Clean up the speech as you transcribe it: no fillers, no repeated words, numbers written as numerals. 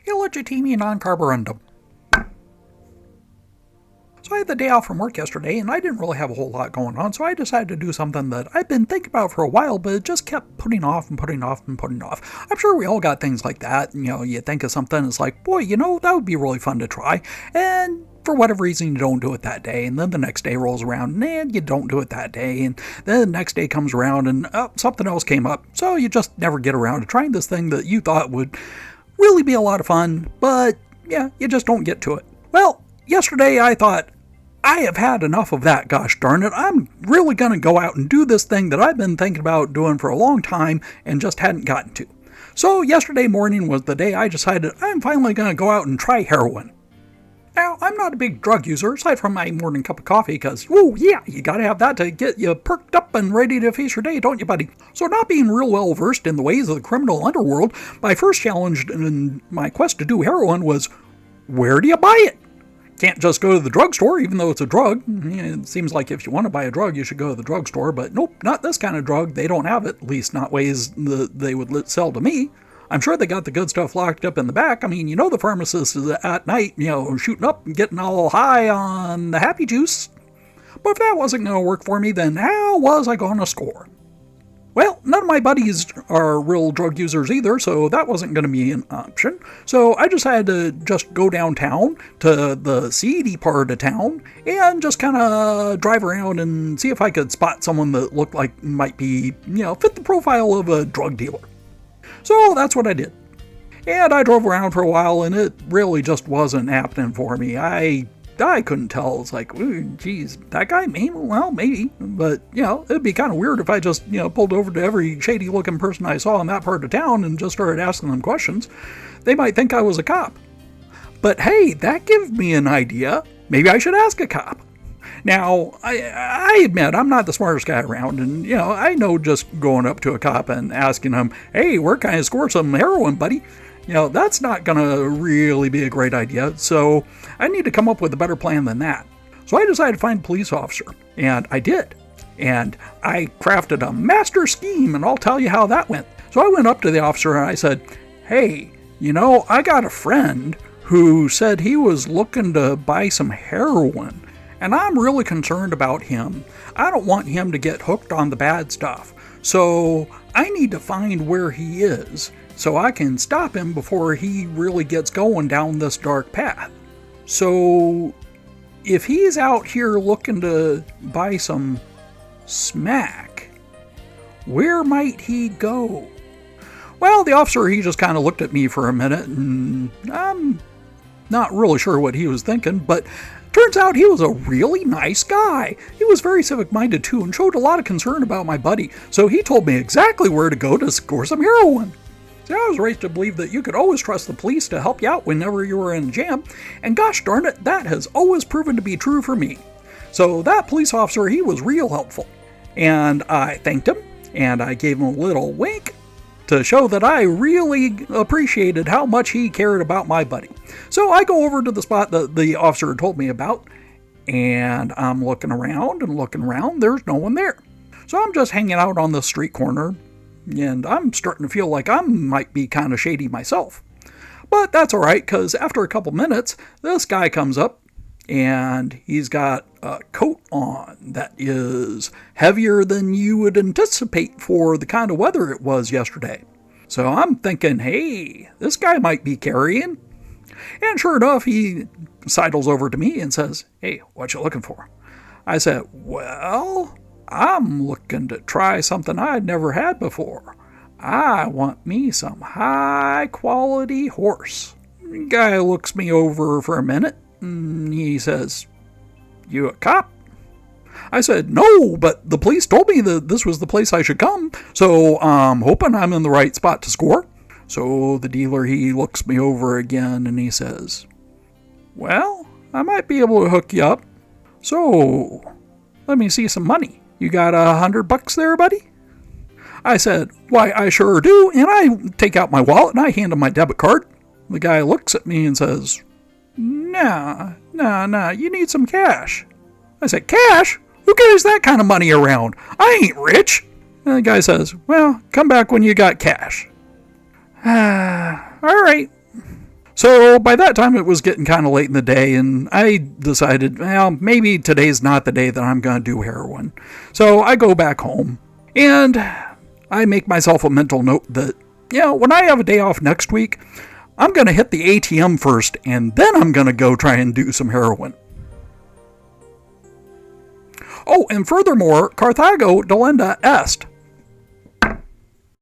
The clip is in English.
Illegitimate non-carborundum. So I had the day off from work yesterday, and I didn't really have a whole lot going on, so I decided to do something that I've been thinking about for a while, but it just kept putting off and putting off and putting off. I'm sure we all got things like that. You think of something, it's like, boy, that would be really fun to try, and for whatever reason, you don't do it that day, and then the next day rolls around, and you don't do it that day, and then the next day comes around, and something else came up, so you just never get around to trying this thing that you thought would really be a lot of fun, but yeah, you just don't get to it. Well, yesterday I thought, I have had enough of that, gosh darn it. I'm really going to go out and do this thing that I've been thinking about doing for a long time and just hadn't gotten to. So yesterday morning was the day I decided I'm finally going to go out and try heroin. Now, I'm not a big drug user, aside from my morning cup of coffee, because, you gotta have that to get you perked up and ready to face your day, don't you, buddy? So not being real well versed in the ways of the criminal underworld, my first challenge in my quest to do heroin was, where do you buy it? Can't just go to the drugstore, even though it's a drug. It seems like if you want to buy a drug, you should go to the drugstore, but nope, not this kind of drug. They don't have it, at least not ways that they would sell to me. I'm sure they got the good stuff locked up in the back. I mean, the pharmacist is at night, shooting up and getting all high on the happy juice. But if that wasn't going to work for me, then how was I going to score? Well, none of my buddies are real drug users either, so that wasn't going to be an option. So I decided to just go downtown to the seedy part of town and just kind of drive around and see if I could spot someone that looked like might be, fit the profile of a drug dealer. So that's what I did. And I drove around for a while, and it really just wasn't happening for me. I couldn't tell. It's like, geez, that guy, maybe? Well, maybe. But, it'd be kind of weird if I just, pulled over to every shady-looking person I saw in that part of town and just started asking them questions. They might think I was a cop. But hey, that gives me an idea. Maybe I should ask a cop. Now, I admit I'm not the smartest guy around, and, I know just going up to a cop and asking him, hey, where can I score some heroin, buddy? That's not going to really be a great idea, so I need to come up with a better plan than that. So I decided to find a police officer, and I did. And I crafted a master scheme, and I'll tell you how that went. So I went up to the officer and I said, hey, I got a friend who said he was looking to buy some heroin. And I'm really concerned about him. I don't want him to get hooked on the bad stuff. So I need to find where he is so I can stop him before he really gets going down this dark path. So if he's out here looking to buy some smack, where might he go? Well, the officer, he just kind of looked at me for a minute, and I'm not really sure what he was thinking, but turns out he was a really nice guy. He was very civic-minded too and showed a lot of concern about my buddy, so he told me exactly where to go to score some heroin. See, I was raised to believe that you could always trust the police to help you out whenever you were in a jam, and gosh darn it, that has always proven to be true for me. So that police officer, he was real helpful. And I thanked him, and I gave him a little wink to show that I really appreciated how much he cared about my buddy. So I go over to the spot that the officer had told me about, and I'm looking around and looking around. There's no one there. So I'm just hanging out on the street corner, and I'm starting to feel like I might be kind of shady myself. But that's all right, because after a couple minutes, this guy comes up, and he's got a coat on that is heavier than you would anticipate for the kind of weather it was yesterday. So I'm thinking, hey, this guy might be carrying. And sure enough, he sidles over to me and says, hey, what you looking for? I said, well, I'm looking to try something I'd never had before. I want me some high-quality horse. The guy looks me over for a minute, and he says, you a cop? I said, no, but the police told me that this was the place I should come, so I'm hoping I'm in the right spot to score. So the dealer, he looks me over again, and he says, well, I might be able to hook you up. So, let me see some money. You got $100 there, buddy? I said, why, I sure do, and I take out my wallet and I hand him my debit card. The guy looks at me and says, nah, you need some cash. I said, cash? Who carries that kind of money around? I ain't rich. And the guy says, well, come back when you got cash. All right. So by that time it was getting kind of late in the day, and I decided, well, maybe today's not the day that I'm going to do heroin. So I go back home, and I make myself a mental note that, when I have a day off next week, I'm going to hit the ATM first, and then I'm going to go try and do some heroin. Oh, and furthermore, Carthago delenda est.